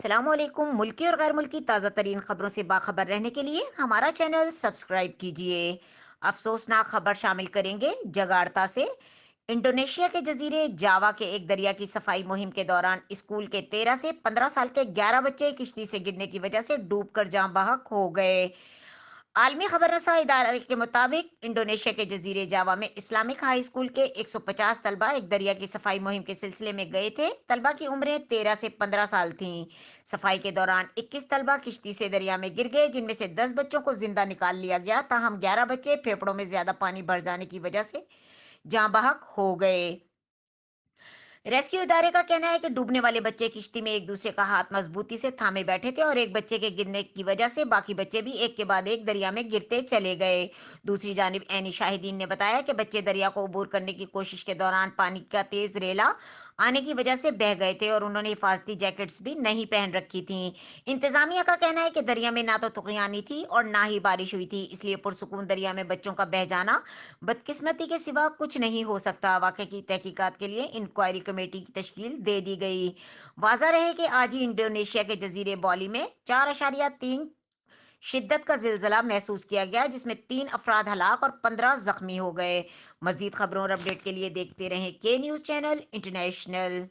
السلام علیکم۔ ملکی اور غیر ملکی تازہ ترین خبروں سے باخبر رہنے کے لیے ہمارا چینل سبسکرائب کیجیے۔ افسوسناک خبر شامل کریں گے جگارتا سے۔ انڈونیشیا کے جزیرے جاوا کے ایک دریا کی صفائی مہم کے دوران اسکول کے 13 سے 15 سال کے 11 بچے کشتی سے گرنے کی وجہ سے ڈوب کر جاں بحق ہو گئے۔ عالمی خبر رساں ادارے کے مطابق انڈونیشیا کے جزیرے جاوا میں اسلامک ہائی اسکول کے 150 طلبہ ایک دریا کی صفائی مہم کے سلسلے میں گئے تھے۔ طلبہ کی عمریں 13 سے 15 سال تھیں۔ صفائی کے دوران 21 طلبہ کشتی سے دریا میں گر گئے، جن میں سے 10 بچوں کو زندہ نکال لیا گیا، تاہم 11 بچے پھیپھڑوں میں زیادہ پانی بھر جانے کی وجہ سے جاں بحق ہو گئے۔ ریسکیو ادارے کا کہنا ہے کہ ڈوبنے والے بچے کشتی میں ایک دوسرے کا ہاتھ مضبوطی سے تھامے بیٹھے تھے اور ایک بچے کے گرنے کی وجہ سے باقی بچے بھی ایک کے بعد ایک دریا میں گرتے چلے گئے۔ دوسری جانب عینی شاہدین نے بتایا کہ بچے دریا کو عبور کرنے کی کوشش کے دوران پانی کا تیز ریلا آنے کی وجہ سے بہہ گئے تھے اور انہوں نے حفاظتی جیکٹس بھی نہیں پہن رکھی تھیں۔ انتظامیہ کا کہنا ہے کہ دریا میں نہ تو طغیانی تھی اور نہ ہی بارش ہوئی تھی، اس لیے پرسکون دریا میں بچوں کا بہہ جانا بدقسمتی کے سوا کچھ نہیں ہو سکتا۔ واقعے کی تحقیقات کے لیے انکوائری کمیٹی کی تشکیل دے دی گئی۔ واضح رہے کہ آج ہی انڈونیشیا کے جزیرے بالی میں 4.3 شدت کا زلزلہ محسوس کیا گیا، جس میں 3 افراد ہلاک اور 15 زخمی ہو گئے۔ مزید خبروں اور اپڈیٹ کے لیے دیکھتے رہیں کے نیوز چینل انٹرنیشنل۔